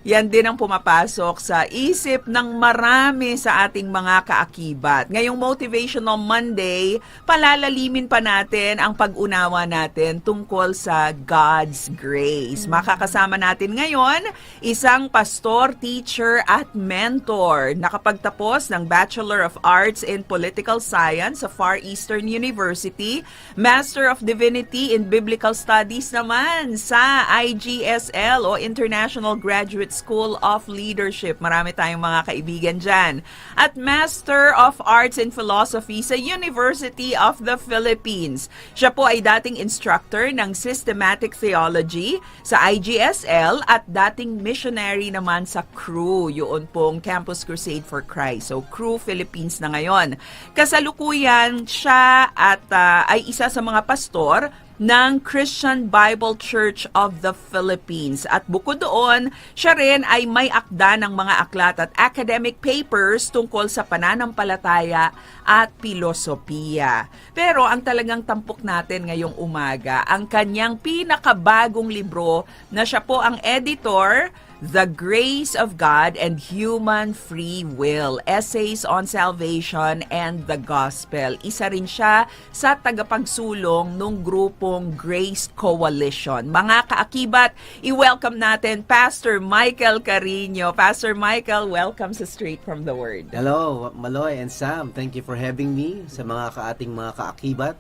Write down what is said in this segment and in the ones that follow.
Yan din ang pumapasok sa isip ng marami sa ating mga kaakibat. Ngayong Motivational Monday, palalalimin pa natin ang pag-unawa natin tungkol sa God's grace. Makakasama natin ngayon isang pastor, teacher at mentor. Nakapagtapos ng Bachelor of Arts in Political Science sa Far Eastern University, Master of Divinity in Biblical Studies naman sa IGSL o International Graduate School of Leadership. Marami tayong mga kaibigan dyan. At Master of Arts in Philosophy sa University of the Philippines. Siya po ay dating instructor ng Systematic Theology sa IGSL at dating missionary naman sa CRU, yun pong Campus Crusade for Christ. So CRU Philippines na ngayon. Kasalukuyan siya at ay isa sa mga pastor ng Christian Bible Church of the Philippines. At bukod doon, siya rin ay may akda ng mga aklat at academic papers tungkol sa pananampalataya at pilosopiya. Pero ang talagang tampok natin ngayong umaga, ang kanyang pinakabagong libro na siya po ang editor, The Grace of God and Human Free Will, Essays on Salvation and the Gospel. Isa rin siya sa tagapagsulong ng grupong Grace Coalition. Mga kaakibat, i-welcome natin Pastor Michael Carino. Pastor Michael, welcome sa Straight from the Word. Hello, Maloy and Sam. Thank you for having me sa ating mga kaakibat.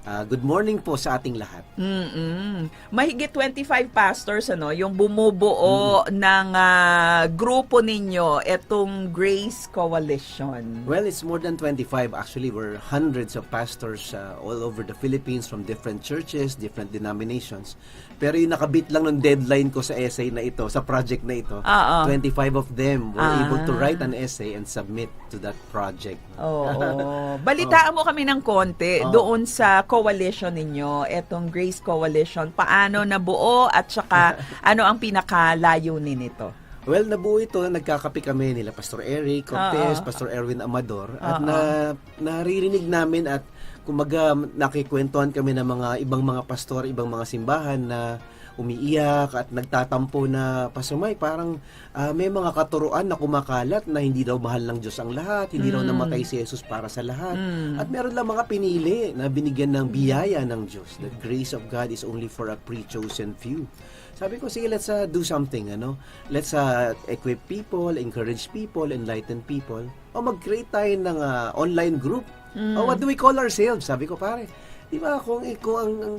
Good morning po sa ating lahat. Mahigit 25 pastors yung bumubuo ng grupo ninyo, itong Grace Coalition. Well, it's more than 25 actually. We're hundreds of pastors all over the Philippines from different churches, different denominations. Pero yung nakabit lang ng deadline ko sa essay na ito, sa project na ito, 25 of them were able to write an essay and submit to that project. Balitaan mo kami ng konti doon sa coalition ninyo, etong Grace Coalition. Paano nabuo at saka ano ang pinakalayunin nito? Well, nabuo ito, nagkakape kami nila Pastor Eric Cortez, Pastor Erwin Amador, at naririnig namin at kumaga nakikwentuhan kami ng mga ibang mga pastor, ibang mga simbahan na umiiyak at nagtatampo na, Pastor Mike, parang may mga katuruan na kumakalat na hindi daw mahal ng Diyos ang lahat, hindi daw namatay si Jesus para sa lahat. At meron lang mga pinili na binigyan ng biyaya ng Diyos. The grace of God is only for a pre-chosen few. Sabi ko, sige, let's do something, Let's equip people, encourage people, enlighten people. O mag-create tayo ng online group. O what do we call ourselves? Sabi ko, pare, di ba kung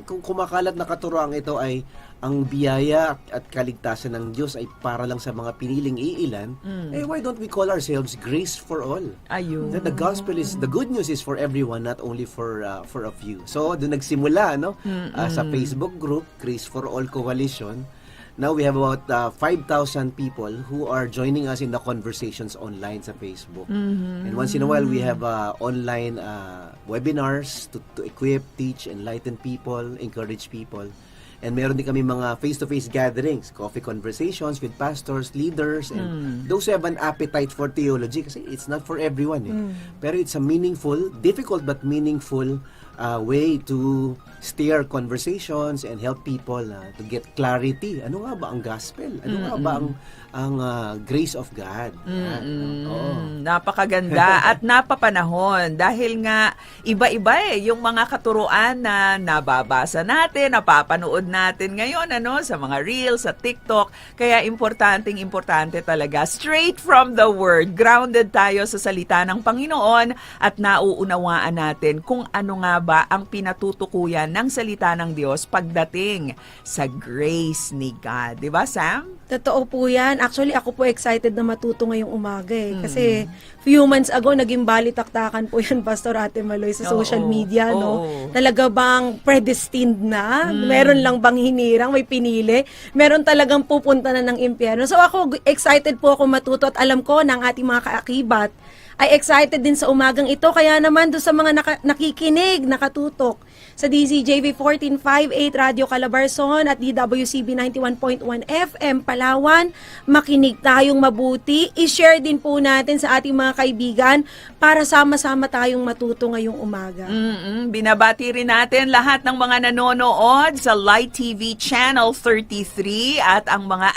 kumakalat na katuroang ito ay ang biyaya at kaligtasan ng Diyos ay para lang sa mga piniling iilan, why don't we call ourselves Grace for All? Ayun. That the gospel is, the good news is for everyone, not only for a few. So, doon nagsimula, sa Facebook group, Grace for All Coalition. Now we have about 5,000 people who are joining us in the conversations online sa Facebook. And once in a while, we have online webinars to equip, teach, enlighten people, encourage people. And meron din kami mga face-to-face gatherings, coffee conversations with pastors, leaders, and those who have an appetite for theology, kasi it's not for everyone. Pero it's a meaningful, difficult but meaningful way to steer conversations and help people to get clarity. Ano nga ba ang gospel? Ano nga ba ang grace of God? Napakaganda at napapanahon dahil nga iba-iba yung mga katuruan na nababasa natin, napapanood natin ngayon sa mga reels, sa TikTok. Kaya importante talaga, straight from the Word, grounded tayo sa salita ng Panginoon at nauunawaan natin kung ano nga ba ang pinatutukuyan ng salita ng Diyos pagdating sa grace ni God. Di ba, Sam? Totoo po yan. Actually, ako po excited na matuto ngayong umaga Kasi few months ago, naging balitaktakan po yan, Pastor Ate Maloy, sa social media. Talaga bang predestined na? Meron lang bang hinirang? May pinili? Meron talagang pupunta na ng impyerno? So ako, excited po ako matuto at alam ko ng ating mga kaakibat ay excited din sa umagang ito. Kaya naman doon sa mga nakikinig, nakatutok sa DZJV 1458 Radio Calabarzon at DWCB 91.1 FM Palawan, makinig tayong mabuti. I-share din po natin sa ating mga kaibigan para sama-sama tayong matuto ngayong umaga. Binabati rin natin lahat ng mga nanonood sa Light TV Channel 33 at ang mga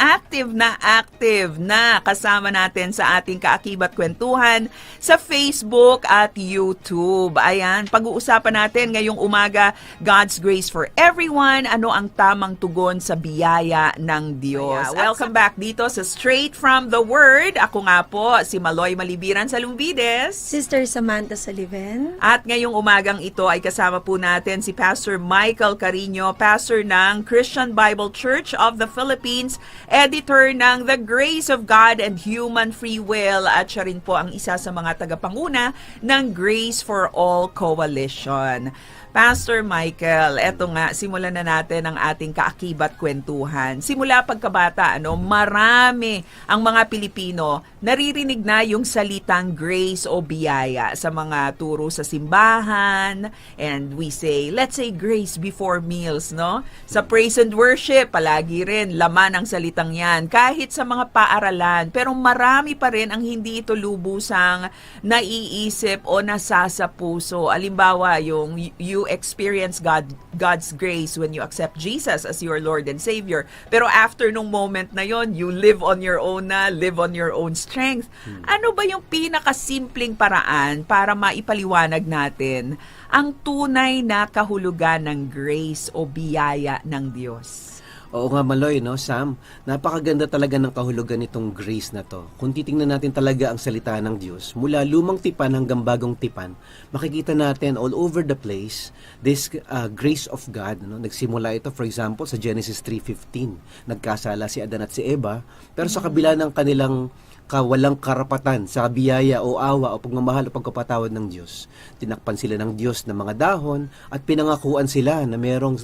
active na kasama natin sa ating Kaakibat Kwentuhan sa Facebook at YouTube. Ayan, pag-uusapan natin ngayong umaga, God's Grace for Everyone, ano ang tamang tugon sa biyaya ng Diyos. Welcome back dito sa Straight from the Word. Ako nga po, si Maloy Malibiran Salumbides. Sister Samantha Saliven. At ngayong umagang ito ay kasama po natin si Pastor Michael Carino, pastor ng Christian Bible Church of the Philippines, editor ng The Grace of God and Human Free Will, at siya rin po ang isa sa mga tagapanguna ng Grace for All Coalition. Pastor Michael, eto nga, simulan na natin ang ating Kaakibat Kwentuhan. Simula pagkabata, marami ang mga Pilipino naririnig na yung salitang grace o biyaya sa mga turo sa simbahan. And we say, let's say grace before meals, no? Sa praise and worship, palagi rin laman ang salitang yan. Kahit sa mga paaralan, pero marami pa rin ang hindi ito lubusang naiisip o nasasa puso. Alimbawa, yung you experience God's grace when you accept Jesus as your Lord and Savior. Pero after nung moment na yon, you live on your own live on your own strength. Ano ba yung pinakasimpleng paraan para maipaliwanag natin ang tunay na kahulugan ng grace o biyaya ng Diyos? Oo nga, Maloy, no, Sam? Napakaganda talaga ng kahulugan nitong grace na to. Kung titingnan natin talaga ang salita ng Diyos, mula lumang tipan hanggang bagong tipan, makikita natin all over the place this grace of God. No? Nagsimula ito, for example, sa Genesis 3:15. Nagkasala si Adan at si Eva, pero sa kabila ng kanilang walang karapatan sa biyaya o awa o pagmamahal o pagkapatawad ng Diyos, tinakpan sila ng Diyos ng mga dahon at pinangakuan sila na merong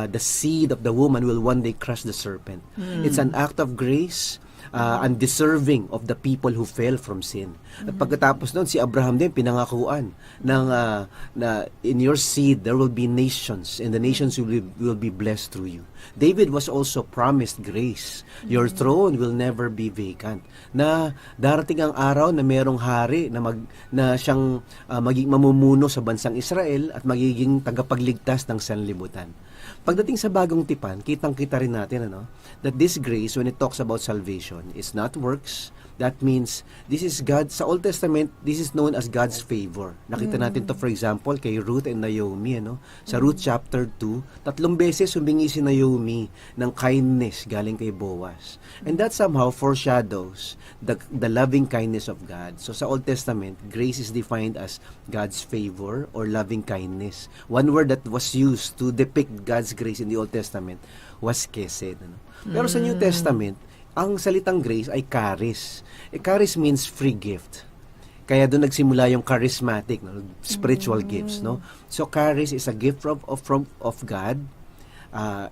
the seed of the woman will one day crush the serpent. It's an act of grace, undeserving of the people who fell from sin. At pagkatapos noon, si Abraham din pinangakuan ng na in your seed there will be nations and the nations will be blessed through you. David was also promised grace. Your throne will never be vacant. Na darating ang araw na merong hari na siyang maging mamumuno sa bansang Israel at magiging tagapagligtas ng sanlibutan. Pagdating sa bagong tipan, kitang-kita rin natin that this grace, when it talks about salvation, is not works. That means, this is God, sa Old Testament, this is known as God's favor. Nakita natin to, for example, kay Ruth and Naomi. Sa Ruth chapter 2, 3 beses humingi si Naomi ng kindness galing kay Boaz. And that somehow foreshadows the loving kindness of God. So sa Old Testament, grace is defined as God's favor or loving kindness. One word that was used to depict God's grace in the Old Testament was kesed. Pero sa New Testament, ang salitang grace ay charis. Charis means free gift. Kaya doon nagsimula yung charismatic, spiritual gifts, no? So charis is a gift of God,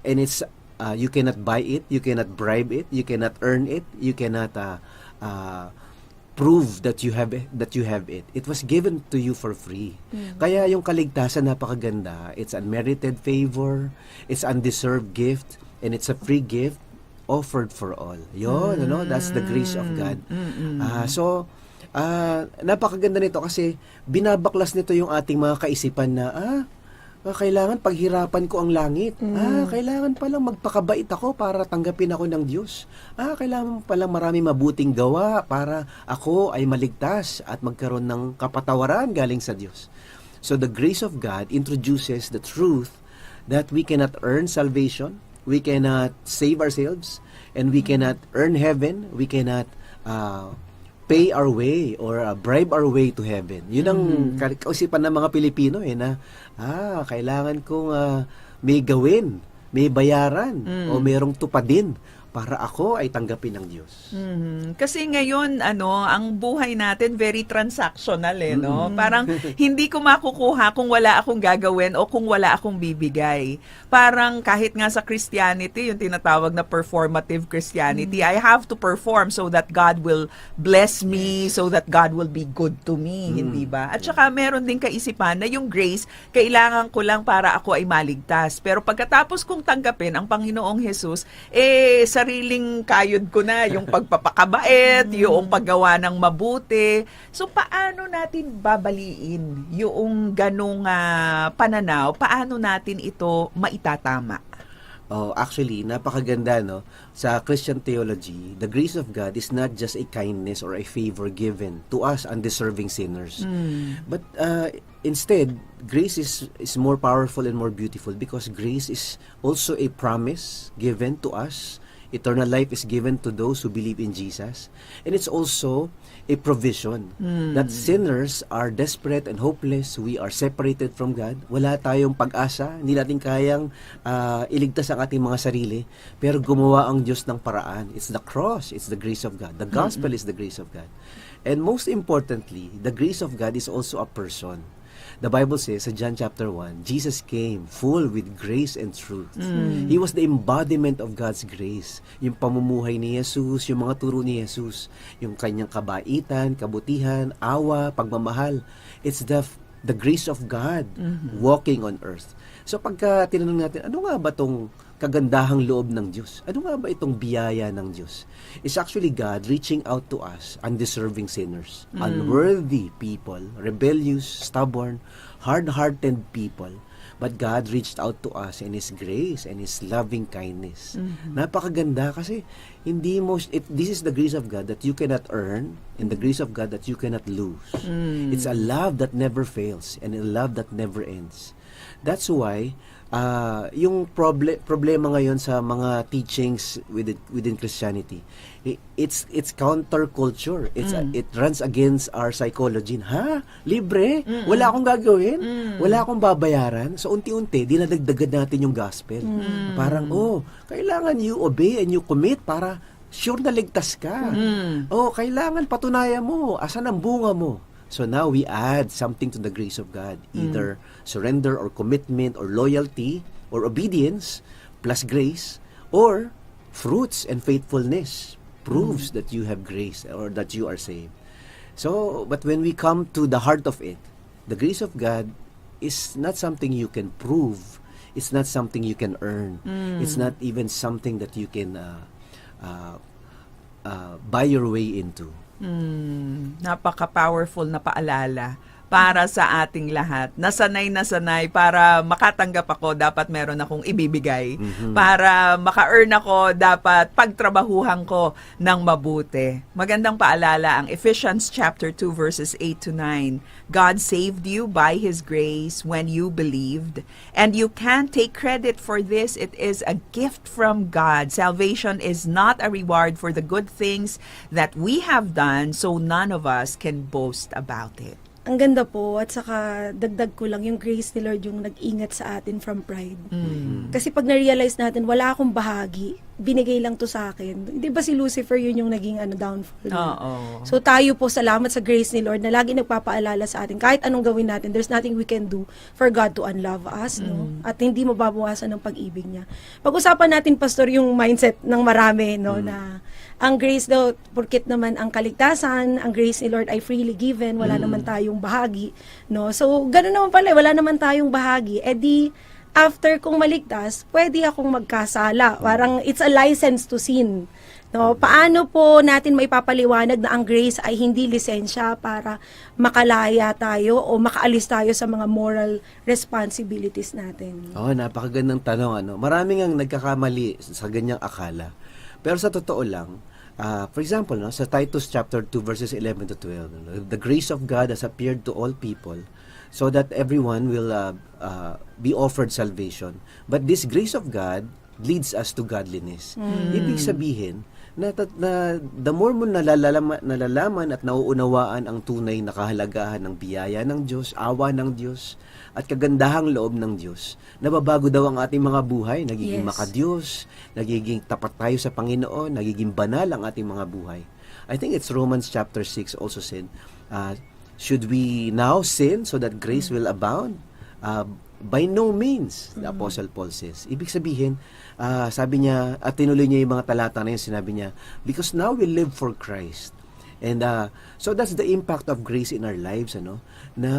and it's you cannot buy it, you cannot bribe it, you cannot earn it, you cannot prove that you have it. It was given to you for free. Kaya yung kaligtasan napakaganda. It's unmerited favor, it's undeserved gift, and it's a free gift offered for all. Yun, that's the grace of God. So, napakaganda nito kasi binabaklas nito yung ating mga kaisipan na, kailangan paghirapan ko ang langit. Kailangan palang magpakabait ako para tanggapin ako ng Diyos. Kailangan palang marami mabuting gawa para ako ay maligtas at magkaroon ng kapatawaran galing sa Diyos. So, the grace of God introduces the truth that we cannot earn salvation, we cannot save ourselves, and we cannot earn heaven, we cannot pay our way or bribe our way to heaven. Yun ang kausipan ng mga Pilipino na kailangan kong may gawin, may bayaran o merong tupadin para ako ay tanggapin ng Diyos. Kasi ngayon, ang buhay natin very transactional no? Parang hindi ko makukuha kung wala akong gagawin o kung wala akong bibigay. Parang kahit nga sa Christianity, yung tinatawag na performative Christianity, I have to perform so that God will bless me, so that God will be good to me, hindi ba? At saka meron din kaisipan na yung grace, kailangan ko lang para ako ay maligtas. Pero pagkatapos kong tanggapin ang Panginoong Jesus, sa sariling kayod ko na, yung pagpapakabait, yung paggawa ng mabuti. So, paano natin babaliin yung ganong pananaw? Paano natin ito maitatama? Oh, actually, napakaganda, no? Sa Christian theology, the grace of God is not just a kindness or a favor given to us undeserving sinners. But instead, grace is more powerful and more beautiful because grace is also a promise given to us. Eternal life is given to those who believe in Jesus. And it's also a provision that sinners are desperate and hopeless. We are separated from God. Wala tayong pag-asa. Hindi natin kayang iligtas ang ating mga sarili. Pero gumawa ang Diyos ng paraan. It's the cross. It's the grace of God. The gospel is the grace of God. And most importantly, the grace of God is also a person. The Bible says sa John chapter 1, Jesus came full with grace and truth. He was the embodiment of God's grace. Yung pamumuhay ni Jesus, yung mga turo ni Jesus, yung kanyang kabaitan, kabutihan, awa, pagmamahal. It's the grace of God walking on earth. So pagka tinanong natin, ano nga ba tong kagandahang loob ng Diyos? Ano nga ba itong biyaya ng Diyos? It's actually God reaching out to us, undeserving sinners, unworthy people, rebellious, stubborn, hard-hearted people. But God reached out to us in His grace and His loving kindness. Napakaganda kasi this is the grace of God that you cannot earn and the grace of God that you cannot lose. It's a love that never fails and a love that never ends. That's why yung problema ngayon sa mga teachings within Christianity, it's counterculture. It runs against our psychology. Libre? Wala akong gagawin? Wala akong babayaran? So unti-unti dinadagdagan natin yung gospel. Parang kailangan you obey and you commit para sure na ligtas ka. Kailangan patunayan mo asan ang bunga mo. So now we add something to the grace of God, either surrender or commitment or loyalty or obedience plus grace, or fruits and faithfulness proves that you have grace or that you are saved. So, but when we come to the heart of it, the grace of God is not something you can prove. It's not something you can earn. It's not even something that you can buy your way into. Napaka-powerful na paalala para sa ating lahat. Nasanay para makatanggap ako, dapat meron akong ibibigay. Para maka-earn ako, dapat pagtrabahuhan ko ng mabuti. Magandang paalala ang Ephesians chapter 2 verses 8 to 9. God saved you by His grace when you believed, and you can't take credit for this. It is a gift from God. Salvation is not a reward for the good things that we have done, so none of us can boast about it. Ang ganda po, at saka dagdag ko lang, yung grace ni Lord yung nag-ingat sa atin from pride. Kasi pag na-realize natin, wala akong bahagi, binigay lang to sa akin. Di ba si Lucifer yun yung naging downfall niya? So tayo po, salamat sa grace ni Lord na lagi nagpapaalala sa atin, kahit anong gawin natin, there's nothing we can do for God to unlove us, no? At hindi mababawasan ng pag-ibig niya. Pag-usapan natin, Pastor, yung mindset ng marami, no, na ang grace daw, porkit naman ang kaligtasan, ang grace ni Lord ay freely given, wala naman tayong bahagi, no? So, gano'n naman pala, wala naman tayong bahagi. E di, after kong maligtas, pwede akong magkasala. Parang, it's a license to sin. No? Paano po natin maipapaliwanag na ang grace ay hindi lisensya para makalaya tayo o makaalis tayo sa mga moral responsibilities natin? Napakagandang tanong. Maraming ang nagkakamali sa ganyang akala. Pero sa totoo lang, for example, sa Titus chapter 2 verses 11 to 12, the grace of God has appeared to all people so that everyone will be offered salvation. But this grace of God leads us to godliness. Ibig sabihin, na the more mo nalalaman at nauunawaan ang tunay na kahalagahan ng biyaya ng Diyos, awa ng Diyos, at kagandahang loob ng Diyos, nababago daw ang ating mga buhay, nagiging makadiyos, nagiging tapat tayo sa Panginoon, nagiging banal ang ating mga buhay. I think it's Romans chapter 6 also said, should we now sin so that grace will abound? By no means, the Apostle Paul says. Ibig sabihin, sabi niya, at tinuloy niya yung mga talata na yun, sinabi niya, because now we live for Christ. And so that's the impact of grace in our lives, na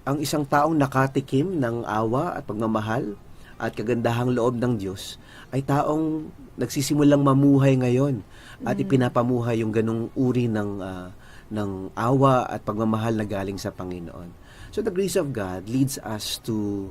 ang isang taong nakatikim ng awa at pagmamahal, at kagandahang loob ng Diyos ay taong nagsisimulang mamuhay ngayon at ipinapamuhay yung ganung uri ng awa at pagmamahal na galing sa Panginoon. So the grace of God leads us to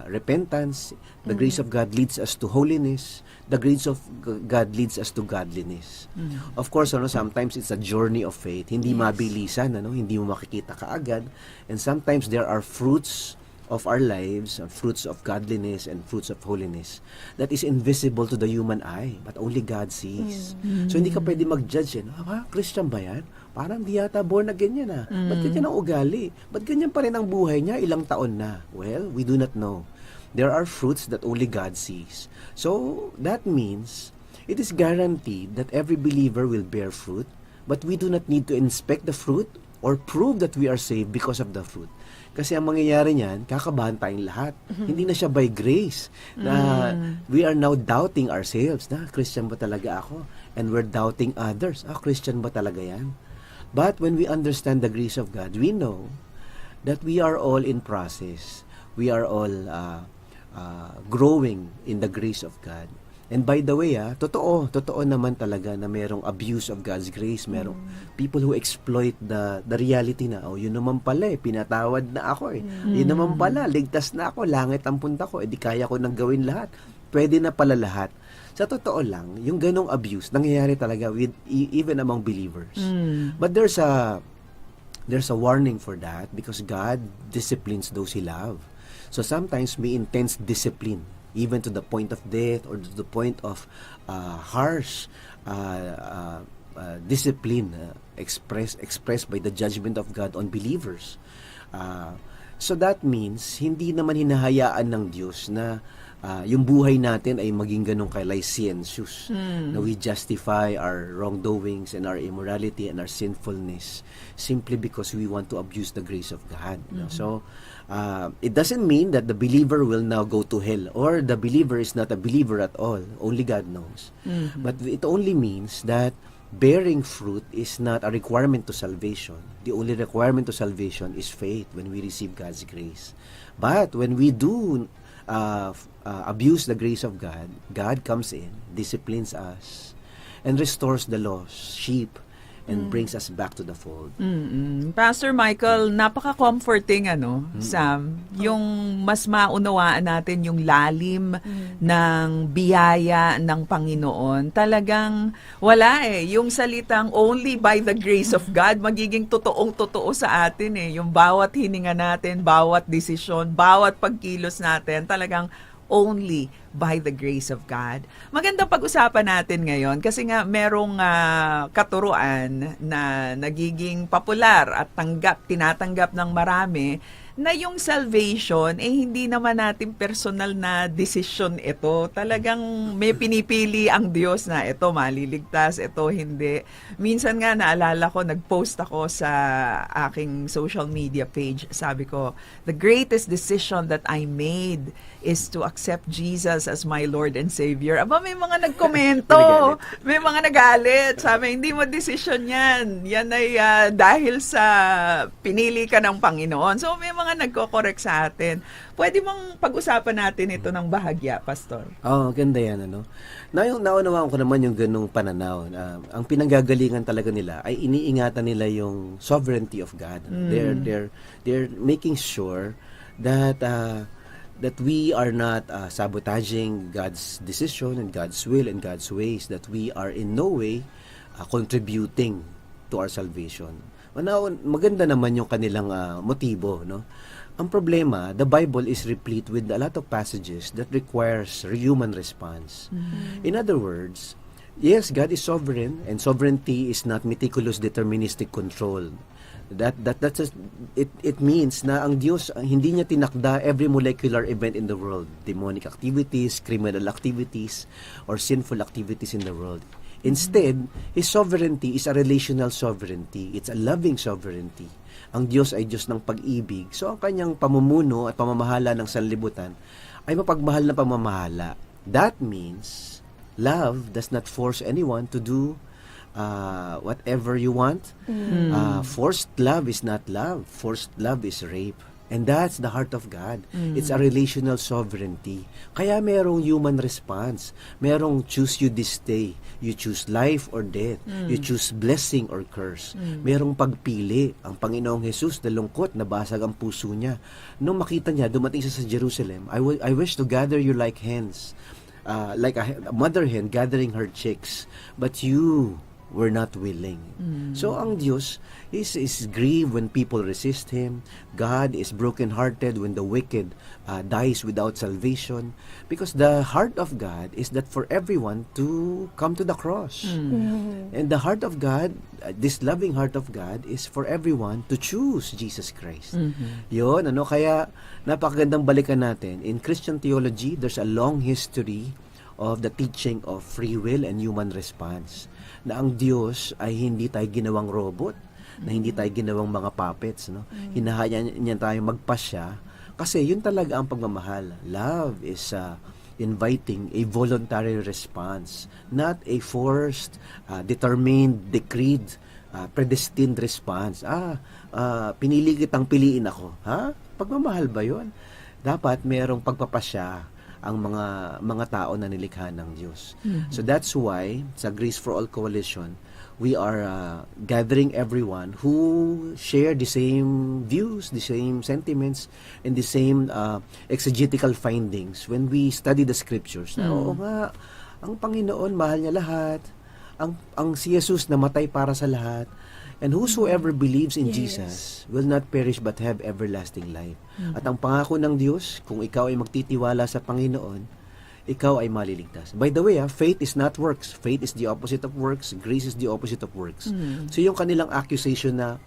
repentance. The grace of God leads us to holiness. The grace of God leads us to godliness. Of course, sometimes it's a journey of faith. Hindi mabilisan, hindi mo makikita kaagad. And sometimes there are fruits of our lives, fruits of godliness and fruits of holiness that is invisible to the human eye, but only God sees. So hindi ka pwede mag-judge, Christian ba yan? Parang di yata born again yan Ba't ganyan ang ugali? Ba't ganyan pa rin ang buhay niya? Ilang taon na? Well, we do not know. There are fruits that only God sees. So, that means, it is guaranteed that every believer will bear fruit, but we do not need to inspect the fruit or prove that we are saved because of the fruit. Kasi ang mangyayari niyan, kakabahan tayong lahat. Hindi na siya by grace na we are now doubting ourselves na Christian ba talaga ako? And we're doubting others. Christian ba talaga yan? But when we understand the grace of God, we know that we are all in process. We are all growing in the grace of God. And by the way, totoo naman talaga na merong abuse of God's grace. Merong people who exploit the reality na, yun naman pala pinatawad na ako Yun naman pala, ligtas na ako, langit ang punta ko, di kaya ko nang gawin lahat. Pwede na pala lahat. Sa totoo lang, yung ganong abuse, nangyayari talaga with even among believers. But there's a warning for that because God disciplines those He loves. So sometimes may intense discipline, even to the point of death or to the point of harsh discipline expressed by the judgment of God on believers. So that means, hindi naman hinahayaan ng Diyos na yung buhay natin ay maging ganun ka-licentious, na we justify our wrongdoings and our immorality and our sinfulness simply because we want to abuse the grace of God. So, it doesn't mean that the believer will now go to hell or the believer is not a believer at all. Only God knows. But it only means that bearing fruit is not a requirement to salvation. The only requirement to salvation is faith when we receive God's grace. But when we do abuse the grace of God, God comes in, disciplines us, and restores the lost sheep and brings us back to the fold. Pastor Michael, napaka-comforting Sam, yung mas maunawaan natin yung lalim ng biyaya ng Panginoon. Talagang wala yung salitang only by the grace of God magiging totoong-totoo sa atin yung bawat hininga natin, bawat desisyon, bawat pagkilos natin, talagang only by the grace of God. Maganda pag-usapan natin ngayon kasi nga merong katuruan na nagiging popular at tinatanggap ng marami na yung salvation hindi naman natin personal na decision ito. Talagang may pinipili ang Diyos na ito maliligtas, ito hindi. Minsan nga naalala ko, nag-post ako sa aking social media page. Sabi ko, the greatest decision that I made is to accept Jesus as my Lord and Savior. Aba, may mga nagkomento. May mga nagalit. Sabi, hindi mo decision yan. Yan ay dahil sa pinili ka ng Panginoon. So, may mga nagko-correct sa atin. Pwede mong pag-usapan natin ito ng bahagya, Pastor? Ganda yan, Naunawaan ko naman yung ganung pananaw. Ang pinanggagalingan talaga nila ay iniingatan nila yung sovereignty of God. They're making sure that we are not sabotaging God's decision and God's will and God's ways, that we are in no way contributing to our salvation. Maganda naman yung kanilang motibo, Ang problema, the Bible is replete with a lot of passages that requires human response. In other words, yes, God is sovereign, and sovereignty is not meticulous deterministic control. It means na ang Diyos hindi niya tinakda every molecular event in the world, demonic activities, criminal activities, or sinful activities in the world. Instead, His sovereignty is a relational sovereignty. It's a loving sovereignty. Ang Diyos ay Diyos ng pag-ibig. So, ang kanyang pamumuno at pamamahala ng sanlibutan ay mapagmahal na pamamahala. That means, love does not force anyone to do whatever you want. Forced love is not love. Forced love is rape. And that's the heart of God. It's a relational sovereignty. Kaya merong human response. Merong choose you this day. You choose life or death. You choose blessing or curse. Merong pagpili. Ang Panginoong Jesus, nalungkot, nabasag ang puso niya. Nung makita niya, dumating siya sa Jerusalem, I wish to gather you like hens. Like a mother hen gathering her chicks. But you were not willing. So ang Diyos is grieved when people resist Him. God is brokenhearted when the wicked dies without salvation. Because the heart of God is that for everyone to come to the cross. And the heart of God, this loving heart of God, is for everyone to choose Jesus Christ. Yun, kaya napakagandang balikan natin. In Christian theology, there's a long history of the teaching of free will and human response. Na ang Diyos ay hindi tayo ginawang robot, na hindi tayo ginawang mga puppets, no? Hinahayaan niya tayo magpasya kasi yun talaga ang pagmamahal. Love is inviting a voluntary response, not a forced, determined, decreed, predestined response. Pinili kitang piliin ako. Pagmamahal ba yun? Dapat merong pagpapasya ang mga tao na nilikha ng Diyos. So that's why sa Grace for All Coalition, we are gathering everyone who share the same views, the same sentiments, and the same exegetical findings when we study the scriptures. Na, oo nga, ang Panginoon, mahal niya lahat. Ang si Jesus namatay para sa lahat. And whosoever believes in Jesus will not perish but have everlasting life. At ang pangako ng Diyos, kung ikaw ay magtitiwala sa Panginoon, ikaw ay maliligtas. By the way, faith is not works. Faith is the opposite of works. Grace is the opposite of works. So yung kanilang accusation na,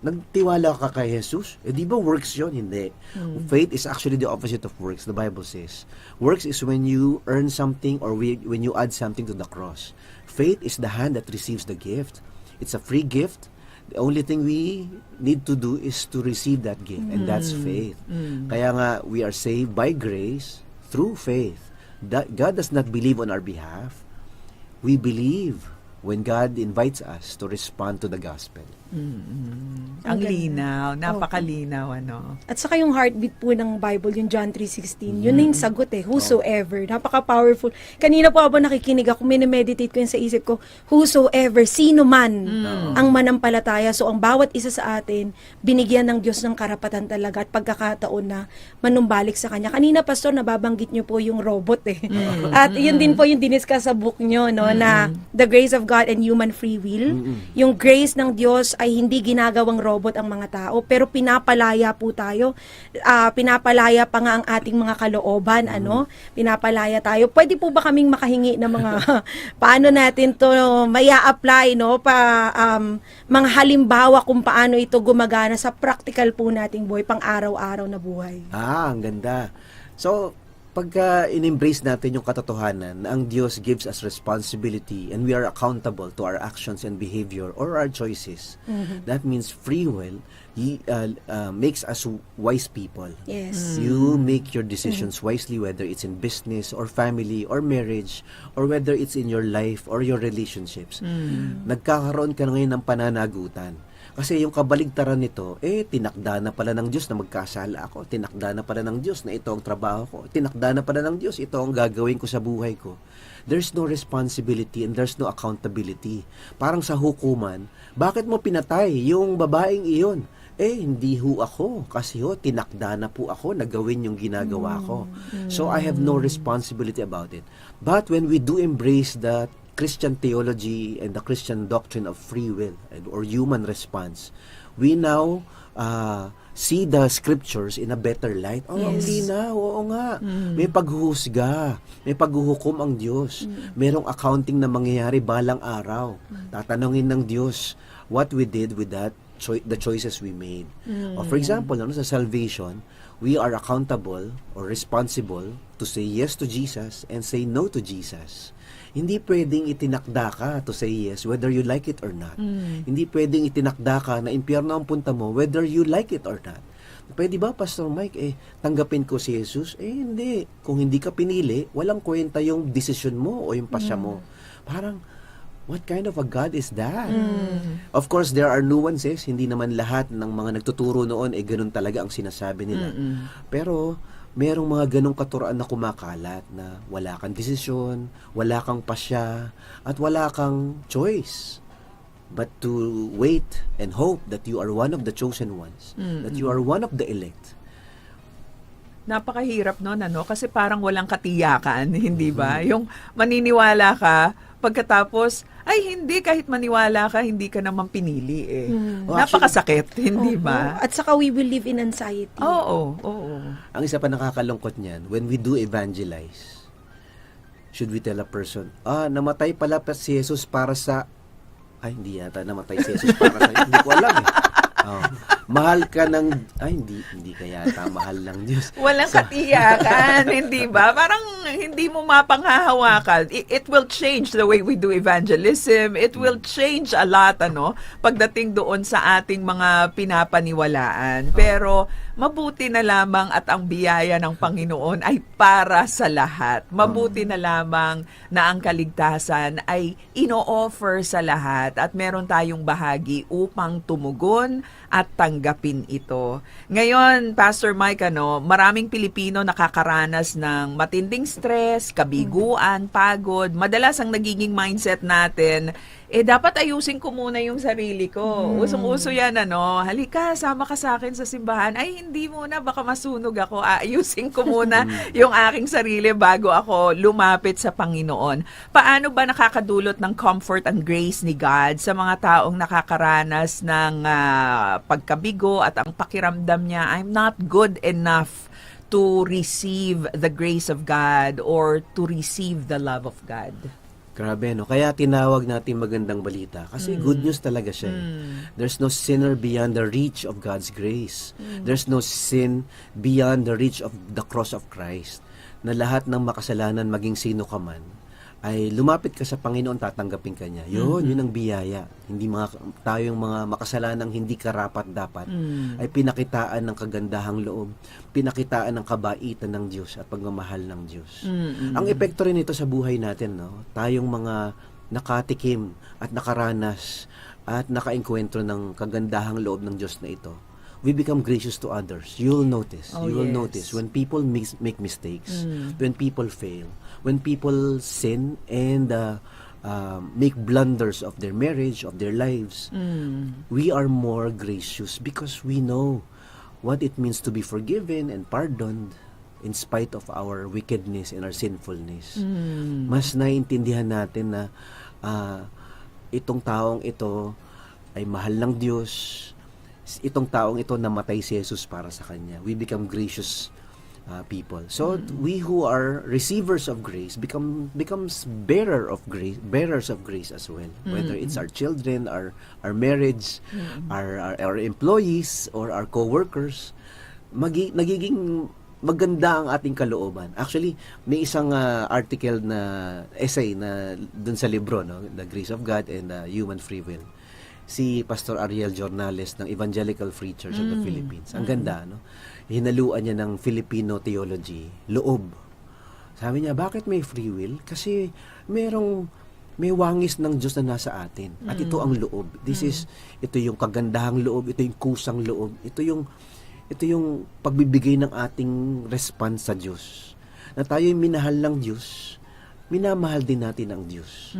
nagtiwala ka kay Jesus? Di ba works yun? Hindi. Faith is actually the opposite of works, the Bible says. Works is when you earn something or when you add something to the cross. Faith is the hand that receives the gift. It's a free gift. The only thing we need to do is to receive that gift, and that's faith. Kaya nga, we are saved by grace through faith. God does not believe on our behalf. We believe when God invites us to respond to the gospel. Ang linaw, napakalinaw, At saka yung heartbeat po ng Bible, yung John 3:16, yun na yung sagot whosoever, napaka-powerful. Kanina po habang nakikinig ako, minimeditate ko yun sa isip ko, whosoever, sino man ang manampalataya. So ang bawat isa sa atin, binigyan ng Diyos ng karapatan talaga at pagkakataon na manumbalik sa Kanya. Kanina, Pastor, nababanggit nyo po yung robot At yun din po yung diniscuss sa book nyo, na the grace of God and human free will. Yung grace ng Diyos ay hindi ginagawang robot ang mga tao, pero pinapalaya po tayo. Pinapalaya pa nga ang ating mga kalooban, pinapalaya tayo. Pwede po ba kaming makahingi ng mga paano natin to maya-apply, mga halimbawa kung paano ito gumagana sa practical po nating buhay, pang araw-araw na buhay. Ang ganda. So, pagka in-embrace natin yung katotohanan na ang Diyos gives us responsibility and we are accountable to our actions and behavior or our choices, that means free will makes us wise people. Yes. You make your decisions wisely, whether it's in business or family or marriage or whether it's in your life or your relationships. Nagkakaroon ka ngayon ng pananagutan. Kasi yung kabaligtaran nito, tinakda na pala ng Diyos na magkasala ako. Tinakda na pala ng Diyos na ito ang trabaho ko. Tinakda na pala ng Diyos, ito ang gagawin ko sa buhay ko. There's no responsibility and there's no accountability. Parang sa hukuman, bakit mo pinatay yung babaeng iyon? Hindi ho ako. Kasi tinakda na po ako na gawin yung ginagawa ko. So I have no responsibility about it. But when we do embrace that Christian theology and the Christian doctrine of free will or human response, we now see the scriptures in a better light. Ang linaw, oo nga. May paghuhusga, may paghuhukom ang Diyos. Merong accounting na mangyayari balang araw. Tatanungin ng Diyos what we did with that the choices we made. For example, sa salvation, we are accountable or responsible to say yes to Jesus and say no to Jesus. Hindi pwedeng itinakda ka to say yes whether you like it or not. Hindi pwedeng itinakda ka na impyerno ang punta mo whether you like it or not. Pwede ba, Pastor Mike, tanggapin ko si Jesus? Hindi. Kung hindi ka pinili, walang kwenta yung decision mo o yung pasya mo. Parang, what kind of a God is that? Of course, there are nuances. Hindi naman lahat ng mga nagtuturo noon ganun talaga ang sinasabi nila. Pero merong mga ganong katuroan na kumakalat na wala kang desisyon, wala kang pasya, at wala kang choice. But to wait and hope that you are one of the chosen ones, that you are one of the elect. Napakahirap nun, kasi parang walang katiyakan, hindi ba? Yung maniniwala ka, pagkatapos, ay hindi, kahit maniwala ka, hindi ka naman pinili Napakasakit, hindi ba? At saka we will live in anxiety. Oo. Ang isa pa nakakalungkot niyan, when we do evangelize, should we tell a person, namatay pala pa si Jesus para sa... Ay, hindi yata namatay si Jesus para sa... Hindi ko alam mahal ka ng... Ay, hindi ka yata mahal ng Diyos. Walang katiyakan, hindi ba? Parang hindi mo mapanghahawakan. It will change the way we do evangelism. It will change a lot, pagdating doon sa ating mga pinapaniwalaan. Pero mabuti na lamang at ang biyaya ng Panginoon ay para sa lahat. Mabuti na lamang na ang kaligtasan ay ino-offer sa lahat at meron tayong bahagi upang tumugon at tanggapin ito. Ngayon, Pastor Mike, maraming Pilipino nakakaranas ng matinding stress, kabiguan, pagod. Madalas ang nagiging mindset natin, dapat ayusin ko muna yung sarili ko. Usong-uso yan, halika, sama ka sa akin sa simbahan. Ay, hindi muna, baka masunog ako. Ayusin ko muna yung aking sarili bago ako lumapit sa Panginoon. Paano ba nakakadulot ng comfort and grace ni God sa mga taong nakakaranas ng pagkabigo at ang pakiramdam niya, I'm not good enough to receive the grace of God or to receive the love of God? Grabe, Kaya tinawag natin magandang balita. Kasi good news talaga siya. There's no sinner beyond the reach of God's grace. There's no sin beyond the reach of the cross of Christ. Na lahat ng makasalanan, maging sino ka man, ay lumapit ka sa Panginoon, tatanggapin ka niya. Yun ang biyaya. Hindi tayong mga makasalanang hindi karapat-dapat ay pinakitaan ng kagandahang loob, pinakitaan ng kabaitan ng Diyos at pagmamahal ng Diyos. Ang epekto rin ito sa buhay natin, tayong mga nakatikim at nakaranas at nakaengkwentro ng kagandahang loob ng Diyos na ito, we become gracious to others. You'll notice. Notice when people make mistakes, when people fail, when people sin and make blunders of their marriage, of their lives. We are more gracious because we know what it means to be forgiven and pardoned in spite of our wickedness and our sinfulness. Mas naiintindihan natin na itong taong ito ay mahal ng Diyos. Itong taong ito namatay si Jesus para sa kanya. We become gracious people. So we who are receivers of grace becomes bearers of grace as well. Whether it's our children, our marriage, our employees or our co-workers, nagiging maganda ang ating kalooban. Actually, may isang article na essay na dun sa libro, The Grace of God and Human Free Will. Si Pastor Ariel Jornales ng Evangelical Free Church of the Philippines. Ang ganda, hinaluan niya ng Filipino theology, loob. Sabi niya, bakit may free will? Kasi may wangis ng Diyos na nasa atin. At ito ang loob. Ito yung kagandahang loob, ito yung kusang loob, ito yung pagbibigay ng ating response sa Diyos. Na tayo'y minahal ng Diyos, minamahal din natin ang Diyos.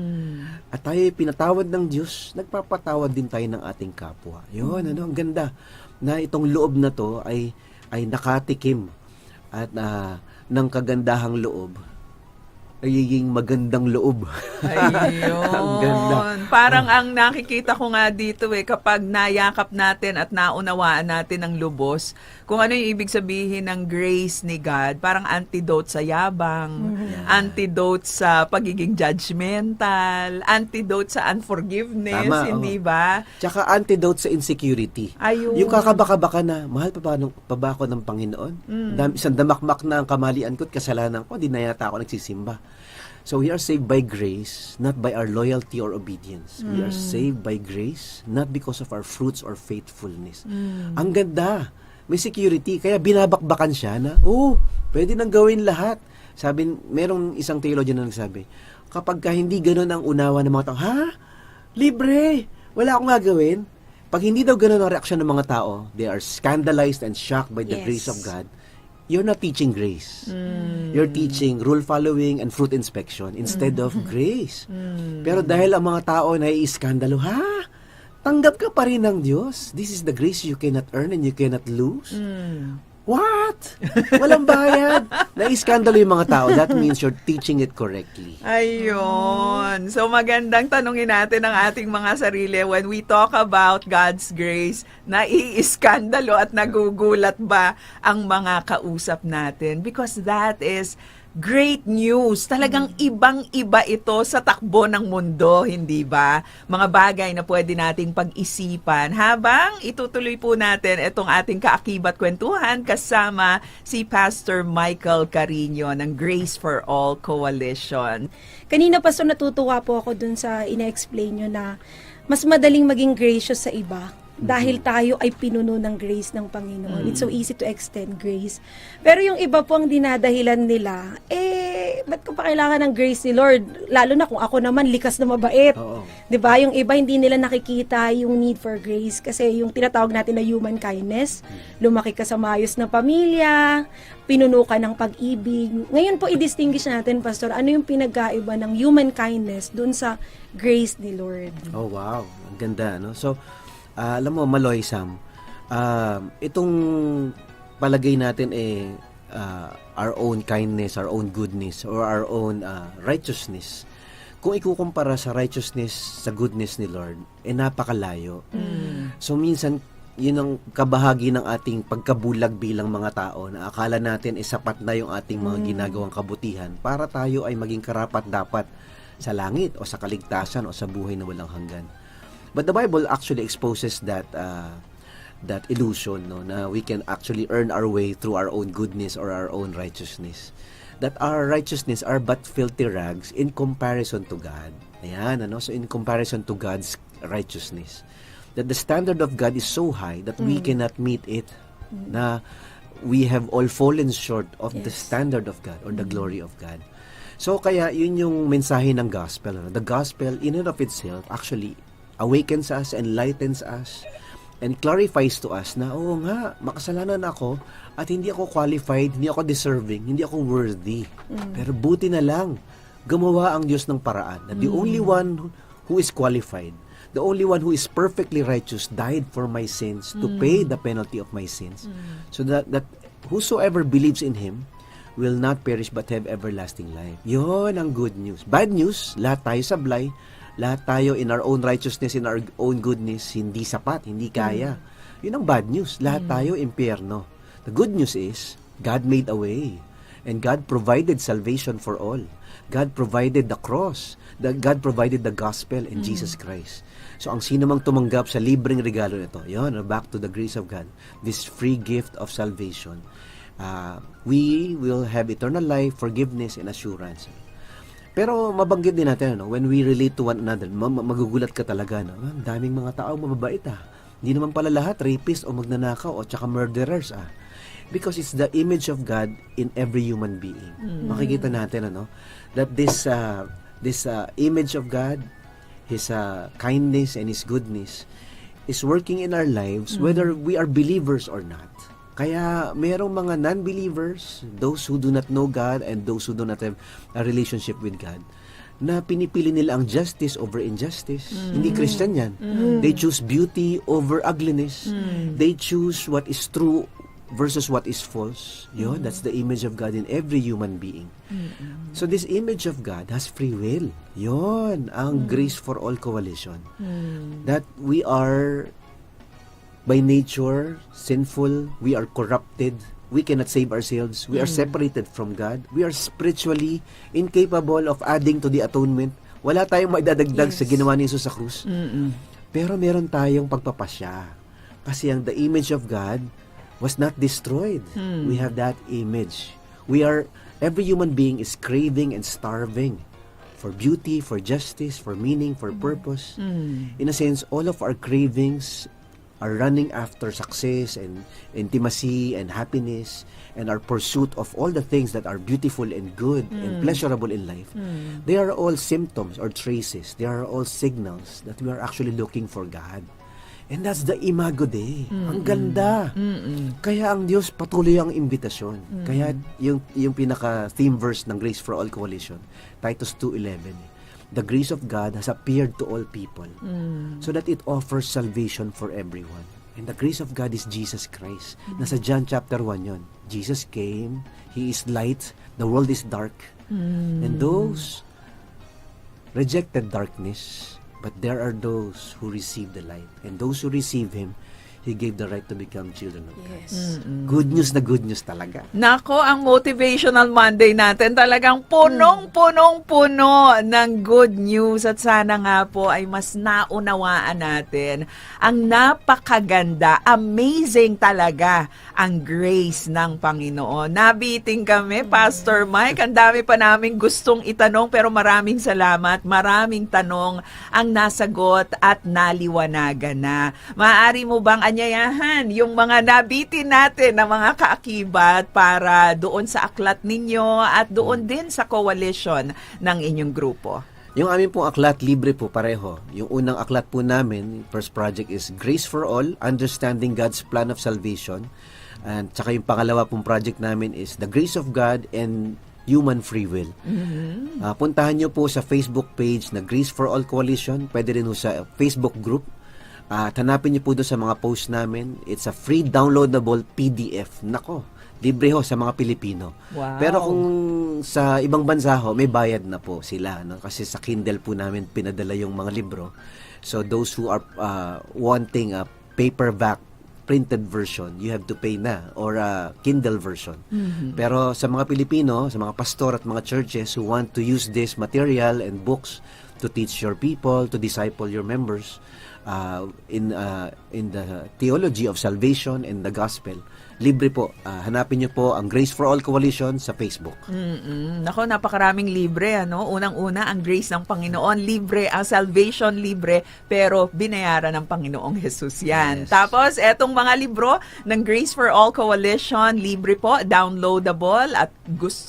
At tayo'y pinatawad ng Diyos, nagpapatawad din tayo ng ating kapwa. Yun, ang ganda. Na itong loob na to ay nakatikim at ng kagandahang loob, nagiging magandang loob. Ayun. Ang ganda. Parang ang nakikita ko nga dito kapag nayakap natin at naunawaan natin ang lubos, kung ano yung ibig sabihin ng grace ni God, parang antidote sa yabang, antidote sa pagiging judgmental, antidote sa unforgiveness, Tama, hindi ba? Tsaka antidote sa insecurity. Ayun. Yung kakabaka-baka na, mahal pa ba ako ng Panginoon? Isang damakmak na ang kamalian ko at kasalanan ko, di na yata ako nagsisimba. So we are saved by grace, not by our loyalty or obedience. We are saved by grace, not because of our fruits or faithfulness. Ang ganda. May security. Kaya binabakbakan siya na, pwede nang gawin lahat. Sabi, merong isang theologian na nagsabi, kapag ka hindi ganun ang unawa ng mga tao, ha? Libre! Wala akong gagawin. Pag hindi daw ganun ang reaksyon ng mga tao, they are scandalized and shocked by the Yes. grace of God, you're not teaching grace. You're teaching rule following and fruit inspection instead of grace. Pero dahil ang mga tao nai-iskandalo, ha? Tanggap ka pa rin ng Diyos. This is the grace you cannot earn and you cannot lose. What? Walang bayad. Nai-iskandalo yung mga tao. That means you're teaching it correctly. Ayun. So magandang tanungin natin ang ating mga sarili when we talk about God's grace, naiiskandalo at nagugulat ba ang mga kausap natin? Because that is great news. Talagang ibang-iba ito sa takbo ng mundo, hindi ba? Mga bagay na pwede nating pag-isipan habang itutuloy po natin itong ating kaakibat kwentuhan kasama si Pastor Michael Carino ng Grace for All Coalition. Kanina, Pastor, natutuwa po ako dun sa ina-explain nyo na mas madaling maging gracious sa iba dahil tayo ay pinuno ng grace ng Panginoon. It's so easy to extend grace. Pero yung iba po ang dinadahilan nila, ba't ko pa kailangan ng grace ni Lord? Lalo na kung ako naman likas na mabait. Oo. 'Di ba? Yung iba hindi nila nakikita yung need for grace kasi yung tinatawag natin na human kindness, lumaki ka sa maayos na pamilya, pinuno ka ng pag-ibig. Ngayon po i-distinguish natin, Pastor, ano yung pinagkaiba ng human kindness dun sa grace ni Lord. Oh, wow. Ang ganda, no? So, alam mo, Maloy, Sam, itong palagay natin our own kindness, our own goodness, or our own righteousness. Kung ikukumpara sa righteousness, sa goodness ni Lord, napakalayo. So, minsan, yun ang kabahagi ng ating pagkabulag bilang mga tao na akala natin sapat na yung ating mga ginagawang kabutihan para tayo ay maging karapat-dapat sa langit o sa kaligtasan o sa buhay na walang hanggan. But the Bible actually exposes that illusion, no, na we can actually earn our way through our own goodness or our own righteousness. That our righteousness are but filthy rags in comparison to God. Ayan, ano? So in comparison to God's righteousness. That the standard of God is so high that we cannot meet it. Na we have all fallen short of the standard of God or the glory of God. So kaya yun yung mensahe ng gospel. No? The gospel in and of itself actually awakens us, enlightens us, and clarifies to us na, oo nga, makasalanan ako at hindi ako qualified, hindi ako deserving, hindi ako worthy. Pero buti na lang, gumawa ang Diyos ng paraan na the only one who is qualified, the only one who is perfectly righteous died for my sins to pay the penalty of my sins. So that whosoever believes in Him will not perish but have everlasting life. Yun ang good news. Bad news, lahat tayo sablay, lahat tayo in our own righteousness, in our own goodness, hindi sapat, hindi kaya. Yun ang bad news. Lahat tayo impyerno. The good news is, God made a way. And God provided salvation for all. God provided the cross. God provided the gospel in Jesus Christ. So, ang sino mang tumanggap sa libreng regalo nito, yun, back to the grace of God, this free gift of salvation, we will have eternal life, forgiveness, and assurance. Pero mabanggit din natin, when we relate to one another, magugulat ka talaga, no? Ang daming mga tao mababait, Hindi naman pala lahat rapist o magnanakaw o tsaka murderers, Because it's the image of God in every human being. Makikita natin, that this image of God, His kindness and His goodness is working in our lives whether we are believers or not. Kaya merong mga non-believers, those who do not know God and those who do not have a relationship with God, na pinipili nila ang justice over injustice. Hindi Christian yan. They choose beauty over ugliness. They choose what is true versus what is false. Yun, that's the image of God in every human being. So this image of God has free will. Yun, ang Grace for All Coalition. That we are by nature sinful, we are corrupted, we cannot save ourselves, we are separated from God, we are spiritually incapable of adding to the atonement. Wala tayong maidadagdag sa ginawa ni Jesus sa krus. Pero meron tayong pagpapasya. Kasi the image of God was not destroyed. We have that image. Every human being is craving and starving for beauty, for justice, for meaning, for purpose. In a sense, all of our cravings are running after success and intimacy and happiness and our pursuit of all the things that are beautiful and good and pleasurable in life, they are all symptoms or traces. They are all signals that we are actually looking for God. And that's the Imago Dei. Ang ganda. Kaya ang Diyos patuloy ang imbitasyon. Kaya yung pinaka-theme verse ng Grace for All Coalition, Titus 2:11, the grace of God has appeared to all people so that it offers salvation for everyone. And the grace of God is Jesus Christ. Nasa John chapter 1 yon. Jesus came, He is light, the world is dark. And those rejected darkness, but there are those who receive the light. And those who receive Him, He gave the right to become children of God. Yes. Good news na good news talaga. Nako, ang Motivational Monday natin talagang punong-punong-puno ng good news at sana nga po ay mas naunawaan natin ang napakaganda, amazing talaga ang grace ng Panginoon. Nabiting kami, Pastor Mike, ang dami pa naming gustong itanong pero maraming salamat, maraming tanong ang nasagot at naliwanagan na. Maaari mo bang anyayahan yung mga nabitin natin na mga kaakibat para doon sa aklat ninyo at doon din sa coalition ng inyong grupo? Yung amin pong aklat, libre po pareho. Yung unang aklat po namin, first project is Grace for All, Understanding God's Plan of Salvation. And tsaka yung pangalawa pong project namin is The Grace of God and Human Free Will. Puntahan nyo po sa Facebook page na Grace for All Coalition. Pwede rin po sa Facebook group. At hanapin niyo po doon sa mga post namin. It's a free downloadable PDF. Nako, libre ho sa mga Pilipino. Wow. Pero kung sa ibang bansa ho, may bayad na po sila. No? Kasi sa Kindle po namin pinadala yung mga libro. So those who are wanting a paperback printed version, you have to pay na or a Kindle version. Pero sa mga Pilipino, sa mga pastor at mga churches who want to use this material and books to teach your people, to disciple your members, in the theology of salvation and the gospel, libre po. Hanapin niyo po ang Grace for All Coalition sa Facebook. Nako, napakaraming libre, ano? Unang-una, ang grace ng Panginoon, libre. Ang salvation, libre. Pero binayaran ng Panginoong Jesus yan. Yes. Tapos, etong mga libro ng Grace for All Coalition, libre po, downloadable. At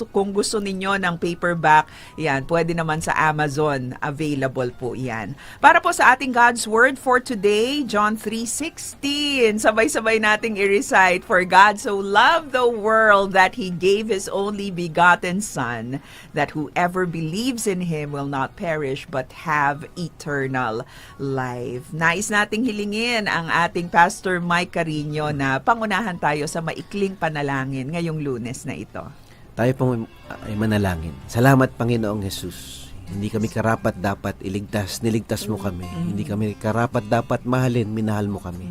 kung gusto ninyo ng paperback, yan, pwede naman sa Amazon. Available po yan. Para po sa ating God's Word for today, John 3:16. Sabay-sabay nating i-recite. For God so loved the world that He gave His only begotten Son, that whoever believes in Him will not perish but have eternal life. Nais nating hilingin ang ating Pastor Mike Carino na pangunahan tayo sa maikling panalangin ngayong Lunes na ito. Tayo po ay manalangin. Salamat, Panginoong Jesus. Hindi kami karapat dapat iligtas, niligtas mo kami. Hindi kami karapat dapat mahalin, minahal mo kami.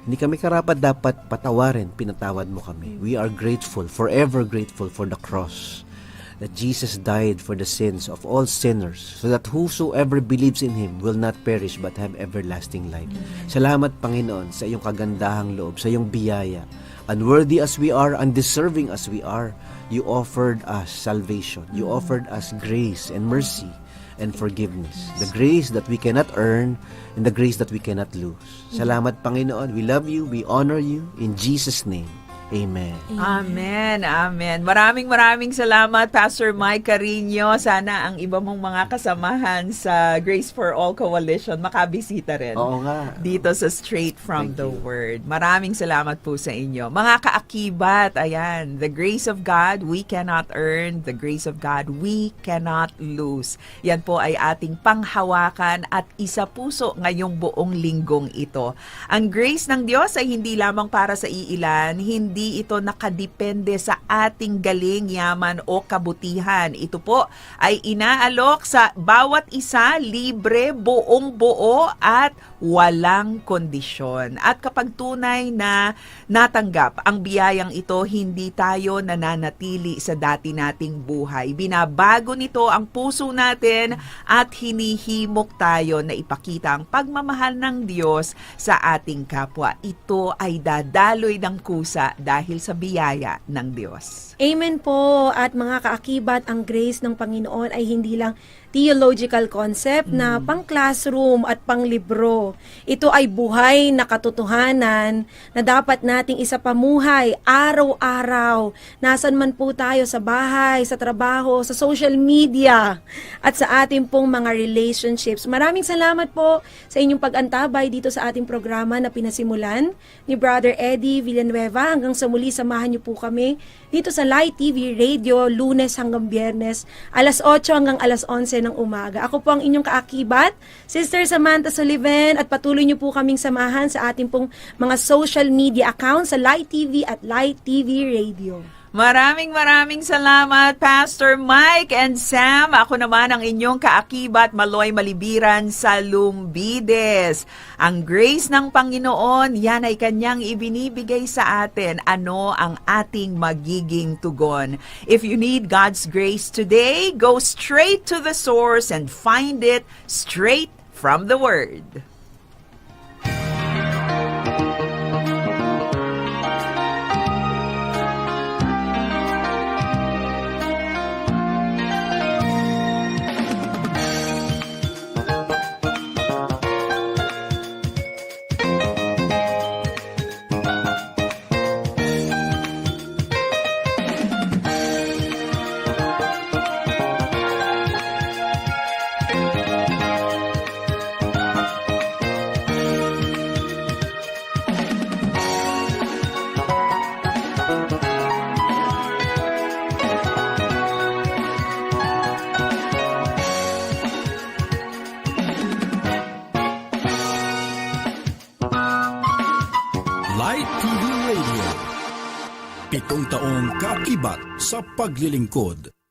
Hindi kami karapat dapat patawarin, pinatawad mo kami. We are grateful, forever grateful for the cross, that Jesus died for the sins of all sinners, so that whosoever believes in Him will not perish but have everlasting life. Salamat, Panginoon, sa iyong kagandahang loob, sa iyong biyaya. Unworthy as we are, undeserving as we are, you offered us salvation. You offered us grace and mercy and forgiveness. The grace that we cannot earn and the grace that we cannot lose. Salamat, Panginoon. We love you. We honor you. In Jesus' name. Amen. Amen, amen. Maraming salamat, Pastor Mike Carino. Sana ang iba mong mga kasamahan sa Grace for All Coalition makabisita rin. Oo nga. Dito sa Straight from Thank the you. Word. Maraming salamat po sa inyo. Mga kaakibat, ayan, the grace of God we cannot earn, the grace of God we cannot lose. Yan po ay ating panghawakan at isa puso ngayong buong linggong ito. Ang grace ng Diyos ay hindi lamang para sa iilan, hindi ito nakadepende sa ating galing, yaman o kabutihan. Ito po ay inaalok sa bawat isa, libre, buong buo at walang kondisyon. At kapag tunay na natanggap ang biyayang ito, hindi tayo nananatili sa dati nating buhay. Binabago nito ang puso natin at hinihimok tayo na ipakita ang pagmamahal ng Diyos sa ating kapwa. Ito ay dadaloy ng kusa dahil sa biyaya ng Diyos. Amen po. At mga kaakibat, ang grace ng Panginoon ay hindi lang theological concept na pang-classroom at pang-libro. Ito ay buhay na katotohanan na dapat nating isapamuhay araw-araw. Nasan man po tayo, sa bahay, sa trabaho, sa social media, at sa ating pong mga relationships. Maraming salamat po sa inyong pag-antabay dito sa ating programa na pinasimulan ni Brother Eddie Villanueva. Hanggang sa muli, samahan niyo po kami dito sa Light TV Radio, Lunes hanggang Biyernes, alas 8 hanggang alas 11 ng umaga. Ako po ang inyong kaakibat, Sister Samantha Sullivan, at patuloy niyo po kaming samahan sa ating pong mga social media accounts sa Light TV at Light TV Radio. Maraming salamat, Pastor Mike and Sam. Ako naman ang inyong kaakibat, Maloy Malibiran sa Lumbides. Ang grace ng Panginoon, yan ay kanyang ibinibigay sa atin. Ano ang ating magiging tugon? If you need God's grace today, go straight to the source and find it straight from the Word. Light TV Radio. 7 taong kaakibat sa paglilingkod